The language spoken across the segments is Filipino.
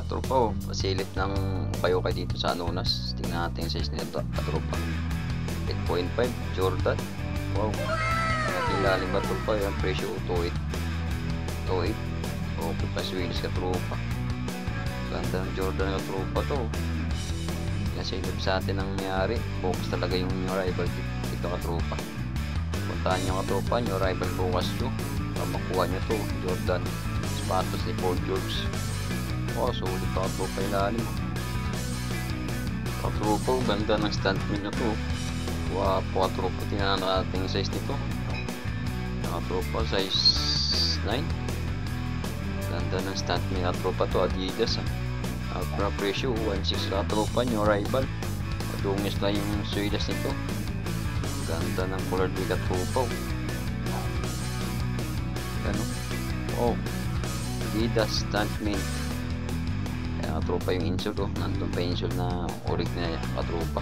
Tropa, pasilip ng ukay-ukay dito sa Anonas. Tingnan natin yung size nito, tropa. 8.5 Jordan. Wow, nakilalim ba tropa? Yung presyo 2.8. Okay pa Swedish ka tropa. Ganda ng Jordan ka tropa to. Nasilip sa atin ang nangyari. Focus talaga yung new rival dito ka tropa. Puntahan nyo ka tropa, new rival bukas nyo para makuha nyo to Jordan sapatos ni Paul George. Sulit pa tropa ilalim. Tropa, ganda ng stuntman na to. Wapo tropa, tingnan natin yung size nito. Tropa, size 9. Ganda ng stuntman na tropa to, Adidas. Presyo 1.6 ka tropa, new rival. Dungis lang yung suidas nito. Ganda ng color bigat tropa. Adidas stuntman. Tropa yung insole nandun pa insole na orig na katropa.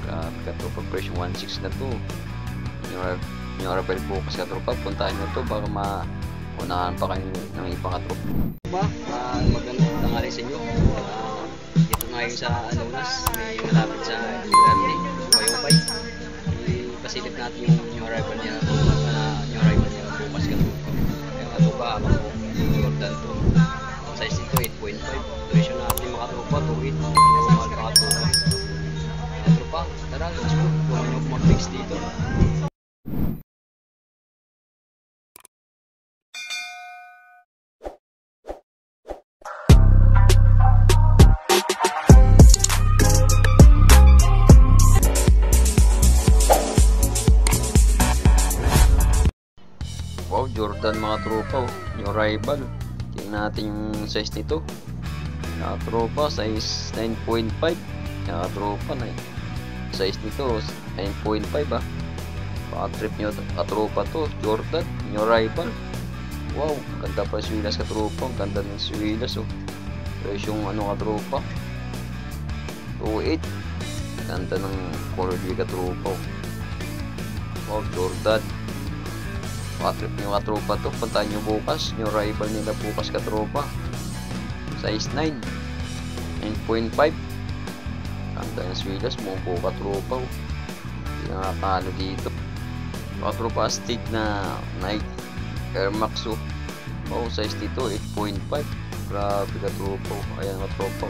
Grabe katropa, presyo 1.6 na to. Yung Arabel Focus katropa, puntahan nyo to baka maunahan pa kayo ng ibang katropa. Magandang tangali sa inyo. Dito ngayon sa Anonas, may malapit sa Grande, Ukay-ukay. Pasilip natin yung Arabel niya Focus katropa. Kaya ba Jordan to. Size nito 8.5. Presyo natin mga tropa 2.8. Mahal pa tropa. Tropa, tara, let's go. Kung nyo mag-fix dito. Wow, Jordan mga tropa, new rival. Tingnan natin yung size nito. Tropa, size 9.5. Tropa na size nito 9.5 trip nyo tropa to. Jordan, new rival. Wow, ganda pa yung swilas tropa. Ganda ng swilas presyong tropa 2.8. Ganda ng color tropa. Wow, Jordan. Trip nyo katropa to, puntahan nyo bukas. New rival nila bukas katropa. Size 9 9.5. Ganda yung swilas mo po katropa. Hindi nakakalo dito katropa. Astig na Nike Air Max size dito 8.5. Grabe katropa. Ayan katropa,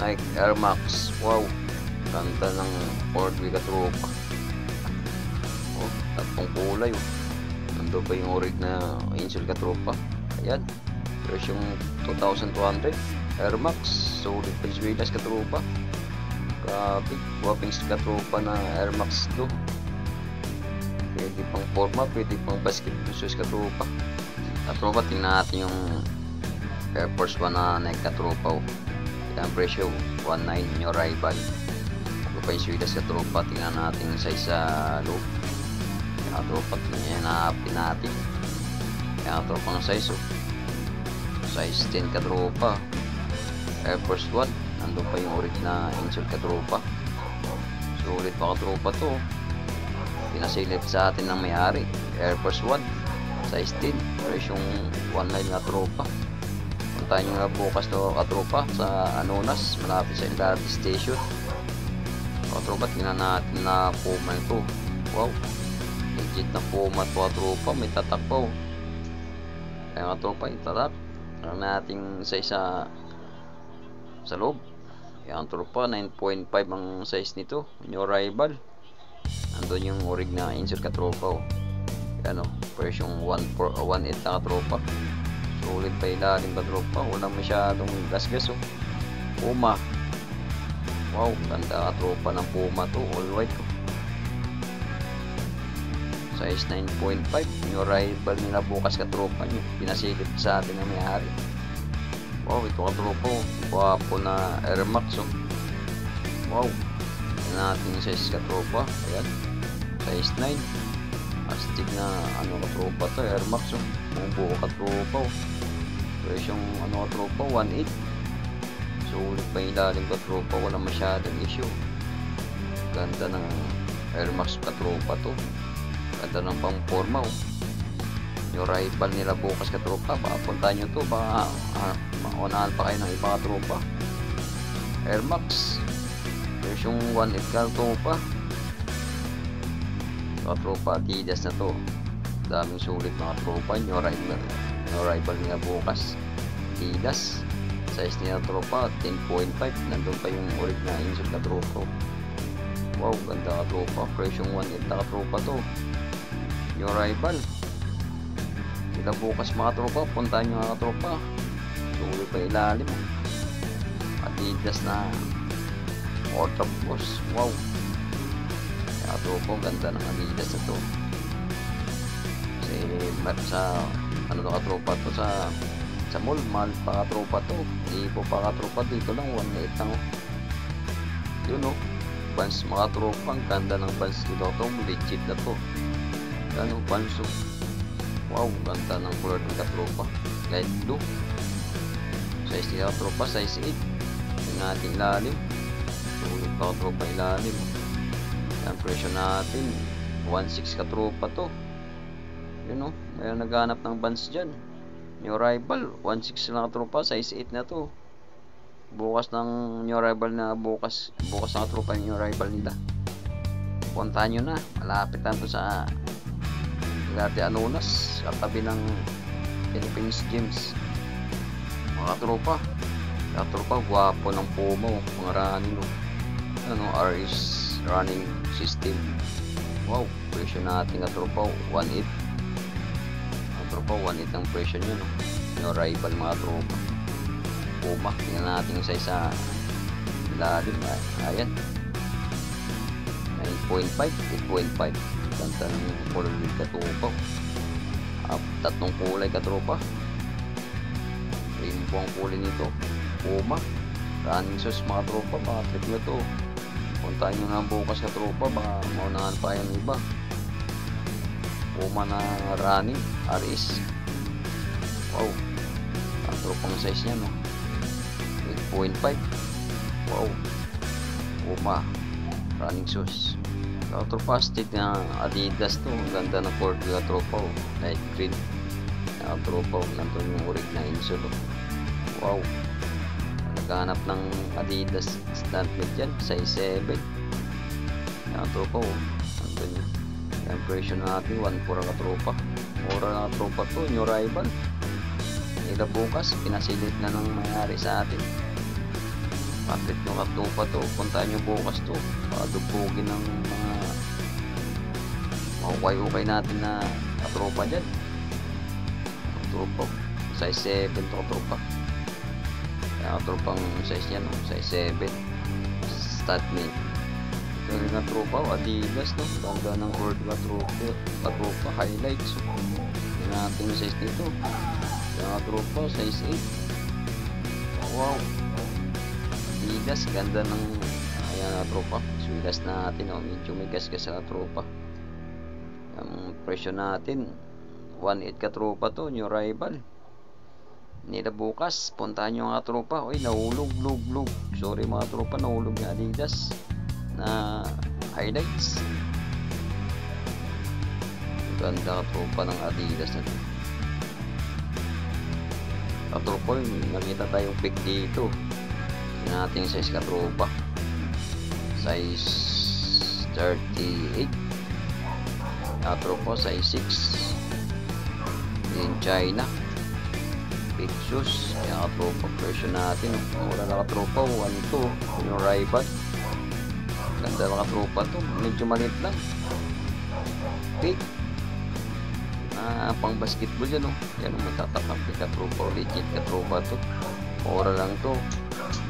Nike Air Max. Wow, ganda ng Ford katropa. Tatlong kulay nandun pa yung orig na insole katropa. Ayan, presyong 2,200 Air Max. Solid pa yung swilas katropa. Grabe, waping katropa na Air Max to. Pwede pang forma, pwede pang basketball shoes katropa. Katropa, tingnan natin yung Air Force 1 na Nike katropa. Ayan, presyo 1.9 new rival. Ano pa yung swilas katropa. Tingnan natin yung size sa loob. Tropa, tingnan natin. Tropa ng size size 10 katropa. Air Force 1, nandun pa yung orig na insole katropa. Sulit pa katropa to. Pinasilip sa atin ng may-ari. Air Force 1 size 10, presyong 1.9 katropa. Puntahan nyo na bukas to katropa sa Anonas, malapit sa LRT station. Katropa, tingnan natin na Puma ito. Wow, legit na Puma to tropa. May tatak po. Kaya tropa, yung tatak ang nating size sa loob. Yan tropa, 9.5 ang size nito. New rival. Andun yung orig na insert katropa. Yan presyong 1.8 na katropa. Sulit pa ilalim katropa. Walang masyadong gas-gas Puma. Wow, ganda katropa ng Puma to. All white size 9.5. New rival nila bukas katropa nyo. Pinasilip sa atin na may-ari. Wow, ito katropa. Wapo na Air Max Wow, tignan natin yung size katropa. Ayan, size 9. Astig na katropa to, Air Max buo katropa. Presyong katropa 1.8. Sulit pa yung ilalim katropa. Walang masyadong issue. Ganda ng Air Max katropa to. Ganda ng pang forma yung rival nila bukas katropa. Baka puntahan nyo to, baka maunahan pa kayo ng ibang katropa. Air Max version 1.8 katropa. Katropa Adidas na to, daming sulit mga tropa. Yung rival nila bukas Adidas, size nila tropa 10.5. nandun pa yung ulit na insert katropa. Wow, ganda katropa, version 1.8 na katropa to. Yung rival sila bukas mga tropa, puntahan nyo mga tropa. Sulit pa ilalim, Adidas na Ultra Boss. Wow, kaya tropa, ganda ng Adidas na to. Kasi sa ano to katropa to, sa mall mahal pa katropa to. Ipo pa katropa, dito lang 1.8 lang yun o. Vans mga tropa, ang ganda ng Vans dito to, legit na to. Ano, Vans o. Wow, ganda ng color ng katropa, light blue. Size nila katropa, size 8. Yung ating ilalim, sulit pa katropa ilalim. Ang presyo natin 1.6 katropa to. Yun o, mayroon naghanap ng Vans dyan. New rival 1.6 lang katropa, size 8 na to. Bukas ng new rival na bukas na katropa yung new rival nila. Puntahan nyo na, malapit na to sa Gati Anonas, katabi ng Philippines Gyms. Mga tropa, gwapo ng Puma, mga running ano, RS running system. Wow, presyo natin katropa 1.8. Mga tropa 1.8 ang presyo nyo, no? Yung rival mga tropa Puma. Tingnan natin yung size sa ilalim. Ayan, 9.5, 8.5. Ganda ng color wheel katropa. Tatlong kulay katropa. Rainbow ang kulay nito. Puma running shoes mga tropa, mga trip nyo to. Puntahan nyo nga bukas katropa, baka maunahan pa yung iba. Puma na running RS. Wow, ang tropang size nya, no? 8.5. Wow, Puma running shoes. Tropa, stick na Adidas to. Ang ganda ng cord ng tropa, light green. Tropa, nandun yung urig na insole. Wow, naghanap ng Adidas stand mate yan, size 7. Tropa, nandun yun. Yung presyo natin 1.4 katropa. Mura na tropa to, new rival nila bukas. Pinasilit na ng mayari sa atin. Kapit yung katropa to, puntahan nyo bukas to. Padubugin ng mga ukay natin na katropa dyan. Katropa size 7 to katropa. Kaya katropang size nya, no? Size 7 stud mate. Ito rin katropa, Adidas, no? Ganda ng cord katropa, highlights. Ito natin yung size nito. Kaya katropa, size 8. Wow, Adidas, ganda ng ayan na tropa. Swilas natin, oh, medyo may gas-gas na tropa. Ang presyo natin 1.8 katropa to, new rival nila bukas. Puntahan nyo mga tropa. Uy, nahulog, sorry mga tropa, nahulog yung Adidas na highlights. Ganda katropa ng Adidas na to katropa. Nakita tayong pick dito. Yung ating size katropa, size 38 katropa, size 6 in China, big shoes. Kaya katropa, presyo natin mura na katropa 1.2 yung rival. Ganda na katropa to, medyo maliit lang, big pang basketball yan, oh. Yan ang matatakap ni katropa, legit katropa to, mura lang to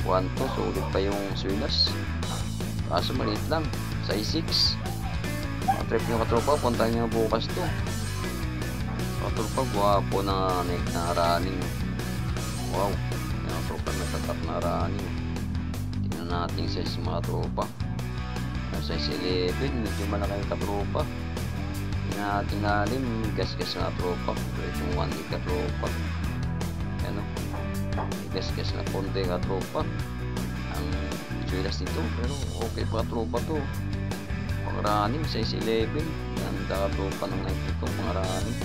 1.2. sulit pa yung swilas, kaso maliit lang, size 6. Trip nyo katropa, puntahan nyo bukas to katropa. Gwapo na neck na running. Wow, yung katropa nagtatap na running. Tingnan natin size mga katropa. Size 11, medyo malaki yung katropa. Tingnan natin lalim, gas-gas na katropa. Presyo 1.8 katropa. Yan o, gas-gas na konti katropa ang swilas nito, pero okay pa katropa to. Pang running, size 11. Ganda katropa ng Nike ito, pang running.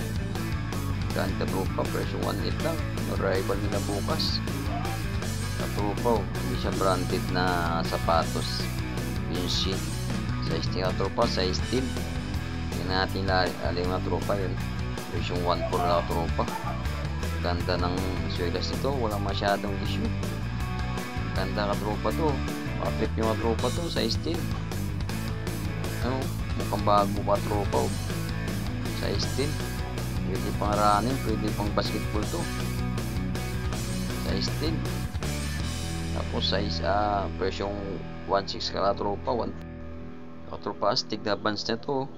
Yan katropa, presyo 1.8 lang. Arrival nila bukas. Katropa, hindi siya branded na sapatos. Yung sheet. Size ni katropa, size 10. Tingnan natin aling mga tropa yun. Presyo 1.4 na katropa. Ganda ng swelas nito, walang masyadong issue. Ganda katropa to. Trip yung katropa to, size 10. Ano, mukhang bago katropa. Size 10. Pwede pang running, pwede pang basketball to. Size 10. Tapos size presyong 1.6 ka katropa. Katropa astig na bands na to.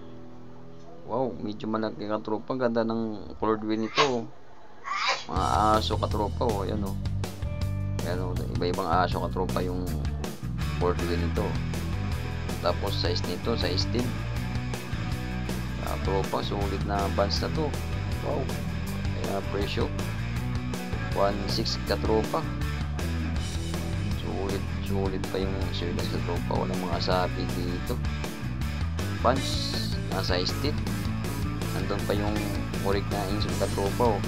Wow, medyo malaki katropa. Ganda ng colored wheel nito. Mga aso katropa, oh, ayan oh. Ayan oh, iba-ibang aso katropa yung colored wheel nito. Tapos size nito, size 10. Katropa, sulit na bands na to. Wow, kaya presyo 1.6 katropa. Sulit pa yung swelas katropa. Walang mga sabi dito. Pants na size 10. Nandun pa yung murik na insole katropa, oh.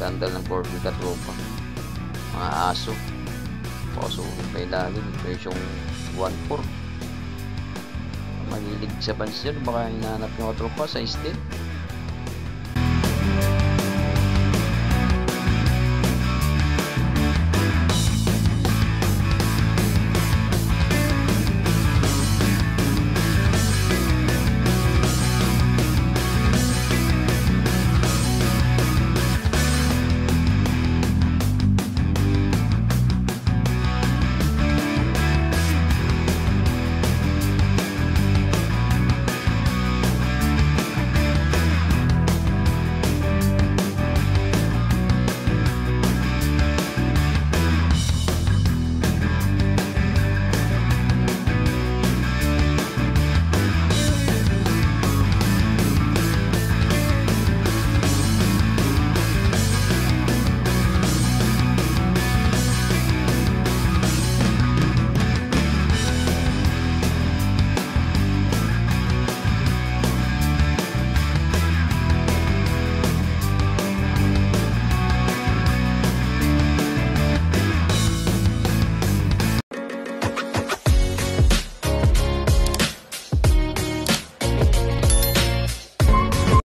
Ganda ng corporate katropa. Mga aso. Sulit pa ilalim. Presyong 1.4. Magilig sa pants dyan, baka hinahanap yung katropa size 10.